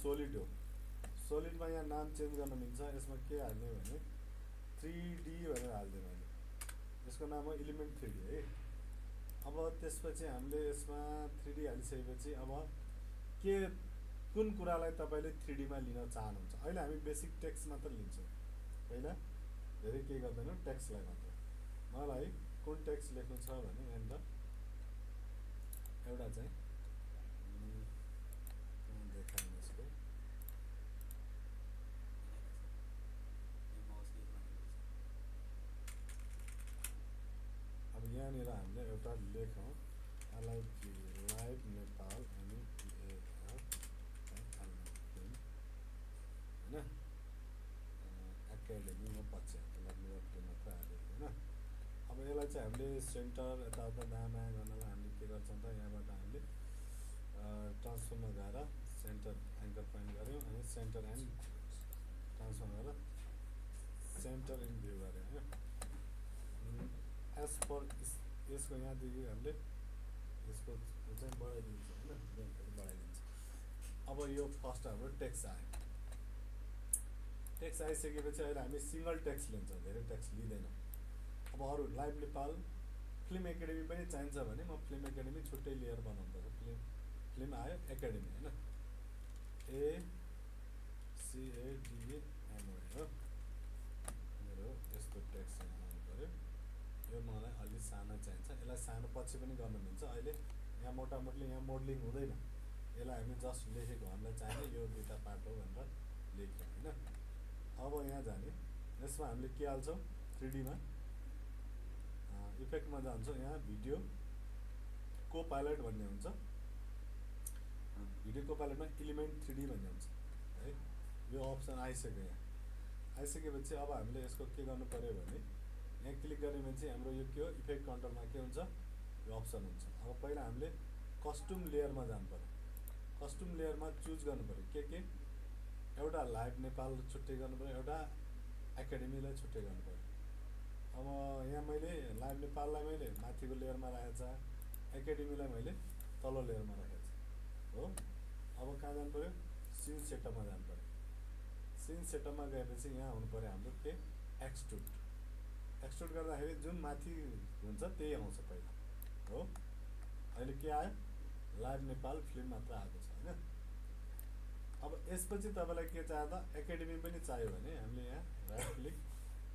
Solid हो। सोलिडमा यहाँ नाम चेन्ज गर्न मिल्छ। यसमा के हाल्ने भने 3D भनेर हाल्दिएँ मैले। यसको नाम हो इलिमेन्ट 3D है। अब त्यसपछि हामीले यसमा 3D हालिसकेपछि अब के कुन कुरालाई तपाईँले 3D मा लिन चाहनुहुन्छ। अहिले हामी बेसिक टेक्स्ट मात्र लिन्छौँ। पहिला धेरै केही गर्दैनौँ, टेक्स्टलाई मात्र। मलाई कुन टेक्स्ट लेख्नु छ भने यहाँनिर एउटा चाहिँ देखाउँ यसको। अब यहाँनिर हामीले एउटा लेखौँ लाइभ नेपाल होइन एकाडेमी म पछि मात्र हालेँ होइन। अब यसलाई चाहिँ हामीले सेन्टर यताउता दायाँ गर्नलाई हामीले के गर्छौँ त यहाँबाट हामीले ट्रान्सफर्ममा गएर सेन्टर एङ्कर पोइन्ट गऱ्यौँ अनि सेन्टर एन्ड ट्रान्सफर्म गरेर सेन्टर इन भ्यू गऱ्यौँ होइन। एज पर यसको यहाँदेखि हामीले यसको चाहिँ बढाइदिन्छ होइन, बढाइदिन्छ। अब यो फर्स्ट हाम्रो टेक्स्ट आयो। टेक्स्ट आइसकेपछि अहिले हामी सिङ्गल टेक्स्ट लिन्छौँ, धेरै टेक्स्ट लिँदैनौँ। अब अरू लाइभ नेपाल फिल्म एकाडेमी पनि चाहिन्छ भने म फिल्म एकाडेमी छुट्टै लेयर बनाउनु पर्छ। फिल्म आयो एकाडेमी होइन, ACADEMY हो मेरो। यस्तो टेक्स्ट आउनु पऱ्यो। यो मलाई अलि सानो चाहिन्छ। यसलाई सानो पछि पनि गर्न मिल्छ। अहिले यहाँ मोटामोटीले यहाँ मोडलिङ हुँदैन। यसलाई हामी जस्ट लेखेको हामीलाई चाहिने यो दुईवटा पार्ट हो भनेर लेख्यौँ होइन। अब यहाँ जाने यसमा हामीले के हाल्छौँ 3D मा इफेक्टमा जान्छौँ। यहाँ भिडियो को पाइलट भन्ने हुन्छ। भिडियो को पाइलटमा इलिमेन्ट 3D भन्ने हुन्छ है। यो अप्सन आइसक्यो। यहाँ आइसकेपछि अब हामीले यसको के गर्नु पर्यो भने यहाँ क्लिक गर्ने भने चाहिँ हाम्रो यो के हो इफेक्ट कन्ट्रोलमा के हुन्छ यो अप्सन हुन्छ। अब पहिला हामीले कस्ट्युम लेयरमा जानु पर्यो। कस्ट्युम लेयरमा चुज गर्नु पर्यो के एउटा लाइभ नेपाल छुट्टै गर्नु पर्यो, एउटा एकाडेमीलाई छुट्टै गर्नु पर्यो। अब यहाँ मैले लाइभ नेपाललाई मैले माथिको लेयरमा राखेको छ, एकाडेमीलाई मैले तल्लो लेयरमा राखेको छ हो। अब कहाँ जानु पर्यो सिन सेटअपमा जानु पर्यो। सिन सेटअपमा गएपछि यहाँ हुनु पर्यो हाम्रो के एक्सट्रुड। एक्सट्रुड गर्दाखेरि जुन माथि हुन्छ त्यही आउँछ पहिला हो। अहिले के आयो लाइभ नेपाल फिल्म मात्र आएको छ होइन। अब यसपछि तपाईँलाई के चाहियो त एकाडेमी पनि चाहियो भने हामीले यहाँ राइट क्लिक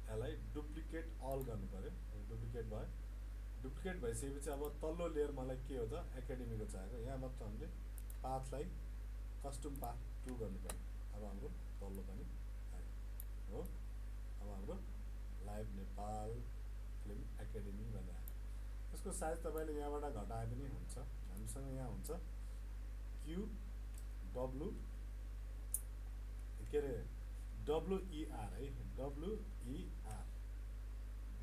यसलाई डुप्लिकेट अल गर्नु पर्यो। डुप्लिकेट भयो। डुप्लिकेट भइसकेपछि अब तल्लो लेयर मलाई के हो त एकाडेमीको चाहिएको। यहाँ मात्र हामीले पाथलाई कस्ट्युम पाथ 2 गर्नु पर्यो। अब हाम्रो तल्लो पनि आयो हो। अब हाम्रो लाइभ नेपाल फिल्म एकाडेमी भनेर आयो। यसको साइज तपाईँले यहाँबाट घटाए पनि हुन्छ। हामीसँग यहाँ हुन्छ QW के अरे WER है। WER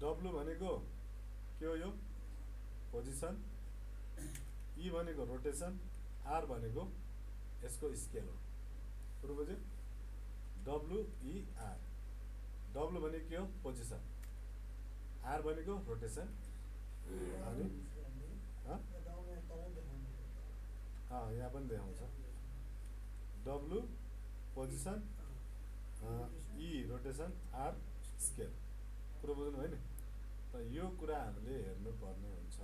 W भनेको के हो यो पोजिसन, E भनेको रोटेसन, R भनेको यसको स्केल हो। कुरो बुझ्यो। WER W भनेको के हो पोजिसन, R भनेको रोटेसन अनि यहाँ पनि देखाउँछ W position, E rotation, R scale. कुरो बुझ्नु भयो नि। त यो कुरा हामीले हेर्नुपर्ने हुन्छ।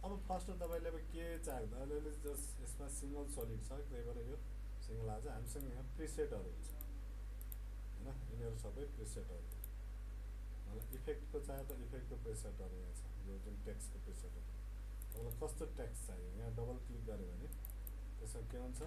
अब फर्स्ट तपाईँले अब के चाहियो त अलिअलि जस्ट यसमा सिङ्गल सलिड छ त्यही भएर यो सिङ्गल आज हामीसँग यहाँ प्रिसेटहरू हुन्छ होइन। यिनीहरू सबै प्रिसेटहरू। मलाई इफेक्टको चाहियो त इफेक्टको प्रिसेटहरू यहाँ छ। यो जुन टेक्स्टको प्रिसेटहरू तपाईँलाई कस्तो टेक्स्ट चाहियो यहाँ डबल क्लिक गऱ्यो भने त्यसमा के हुन्छ